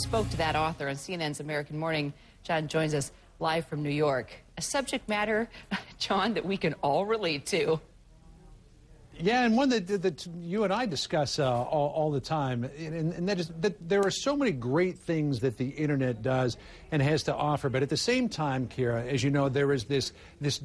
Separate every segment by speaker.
Speaker 1: Spoke to that author on CNN's American Morning. John joins us live from New York. A subject matter, John, that we can all relate to.
Speaker 2: Yeah, and one that you and I discuss all the time, and that is that there are so many great things that the internet does and has to offer. But at the same time, Kira, as you know, there is this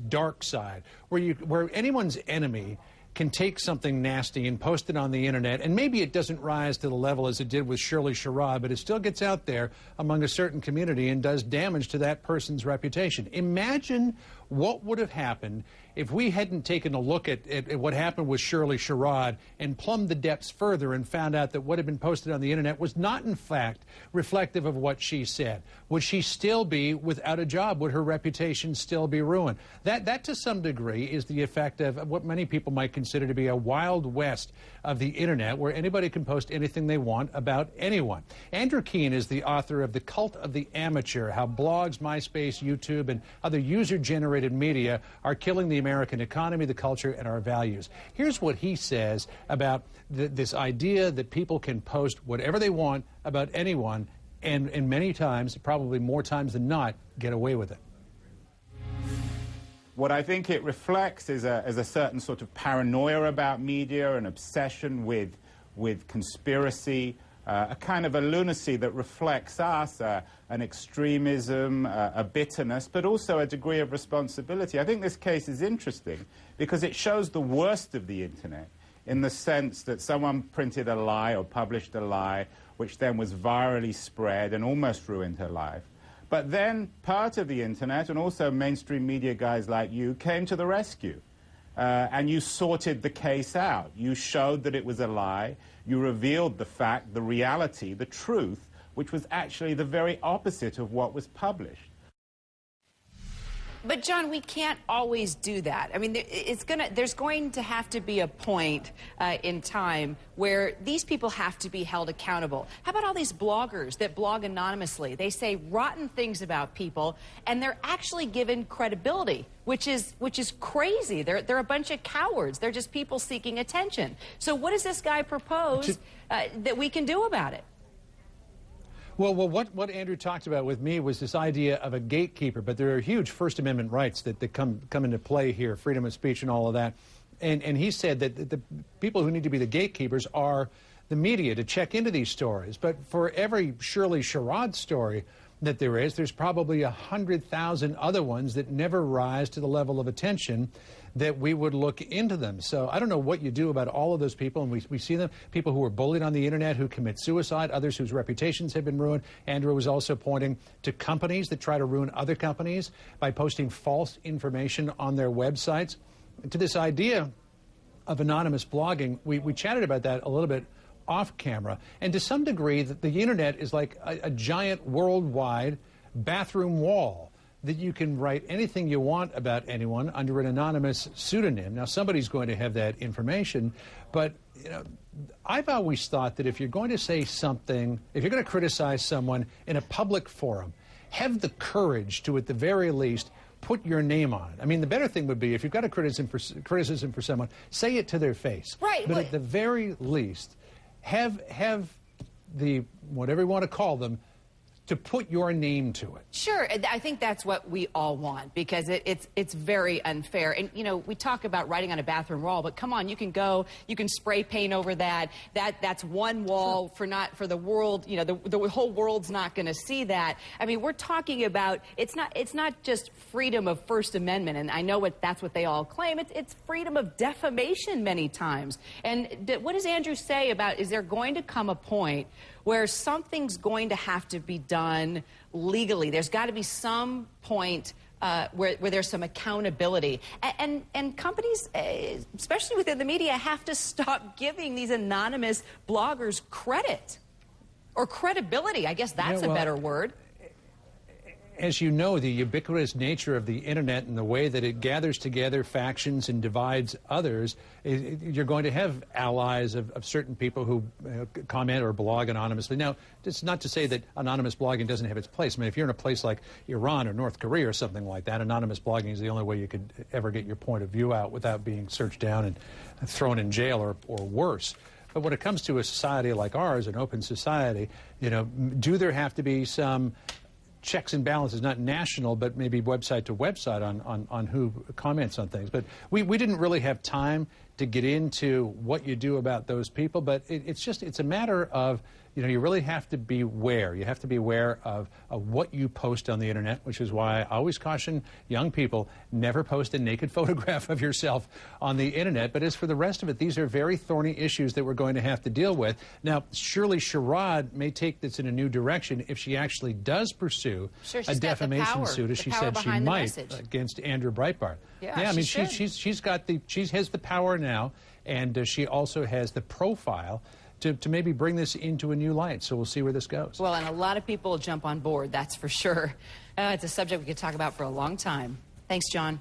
Speaker 2: dark side where anyone's enemy can take something nasty and post it on the internet, and maybe it doesn't rise to the level as it did with Shirley Sherrod, but it still gets out there among a certain community and does damage to that person's reputation. Imagine what would have happened if we hadn't taken a look at what happened with Shirley Sherrod and plumbed the depths further and found out that what had been posted on the internet was not, in fact, reflective of what she said. Would she still be without a job? Would her reputation still be ruined? That to some degree, is the effect of what many people might consider to be a wild west of the internet, where anybody can post anything they want about anyone. Andrew Keen is the author of The Cult of the Amateur: How Blogs, MySpace, YouTube, and other user-generated media are killing the American economy, the culture, and our values. Here's what he says about this idea that people can post whatever they want about anyone, and many times, probably more times than not, get away with it.
Speaker 3: What I think it reflects is a certain sort of paranoia about media, an obsession with conspiracy, a kind of a lunacy that reflects us, an extremism, a bitterness, but also a degree of responsibility. I think this case is interesting because it shows the worst of the internet, in the sense that someone printed a lie or published a lie, which then was virally spread and almost ruined her life. But then part of the internet, and also mainstream media guys like you, came to the rescue. And you sorted the case out. You showed that it was a lie. You revealed the fact, the reality, the truth, which was actually the very opposite of what was published.
Speaker 1: But, John, we can't always do that. I mean, there's going to have to be a point in time where these people have to be held accountable. How about all these bloggers that blog anonymously? They say rotten things about people, and they're actually given credibility, which is crazy. They're a bunch of cowards. They're just people seeking attention. So what does this guy propose that we can do about it?
Speaker 2: Well, what Andrew talked about with me was this idea of a gatekeeper, but there are huge First Amendment rights that come into play here, freedom of speech and all of that. And he said that the people who need to be the gatekeepers are the media to check into these stories. But for every Shirley Sherrod story that there is, there's probably 100,000 other ones that never rise to the level of attention that we would look into them. So I don't know what you do about all of those people, and we see them, people who are bullied on the internet, who commit suicide, others whose reputations have been ruined. Andrew was also pointing to companies that try to ruin other companies by posting false information on their websites. To this idea of anonymous blogging, we chatted about that a little bit off camera, and to some degree that the internet is like a giant worldwide bathroom wall that you can write anything you want about anyone under an anonymous pseudonym. Now, somebody's going to have that information, but you know, I've always thought that if you're going to say something, if you're going to criticize someone in a public forum, have the courage to, at the very least, put your name on it. I mean, the better thing would be, if you've got a criticism for someone, say it to their face.
Speaker 1: Right.
Speaker 2: But at the very least, have the, whatever you want to call them, to put your name to it.
Speaker 1: Sure, I think that's what we all want, because it's very unfair. And, you know, we talk about writing on a bathroom wall, but come on, you can go, you can spray paint over that's one wall for the world, you know, the whole world's not going to see that. I mean, we're talking about, it's not just freedom of First Amendment, and I know that's what they all claim. It's freedom of defamation many times. And what does Andrew say about, is there going to come a point where something's going to have to be done legally? There's got to be some point where there's some accountability. And companies, especially within the media, have to stop giving these anonymous bloggers credit. Or credibility, I guess that's a better word.
Speaker 2: As you know, the ubiquitous nature of the internet and the way that it gathers together factions and divides others, you're going to have allies of certain people who comment or blog anonymously. Now, it's not to say that anonymous blogging doesn't have its place. I mean, if you're in a place like Iran or North Korea or something like that, anonymous blogging is the only way you could ever get your point of view out without being searched down and thrown in jail or worse. But when it comes to a society like ours, an open society, you know, do there have to be some checks and balances, not national, but maybe website to website on who comments on things? But we didn't really have time to get into what you do about those people, but it's a matter of, you know, you really have to be aware. You have to be aware of what you post on the internet, which is why I always caution young people, never post a naked photograph of yourself on the internet. But as for the rest of it, these are very thorny issues that we're going to have to deal with. Now, Shirley Sherrod may take this in a new direction if she actually does pursue a defamation suit, as she said she might, against Andrew Breitbart.
Speaker 1: Yeah,
Speaker 2: I mean, she has the power now, and she also has the profile to maybe bring this into a new light. So we'll see where this goes.
Speaker 1: Well, and a lot of people will jump on board, that's for sure. It's a subject we could talk about for a long time. Thanks, John.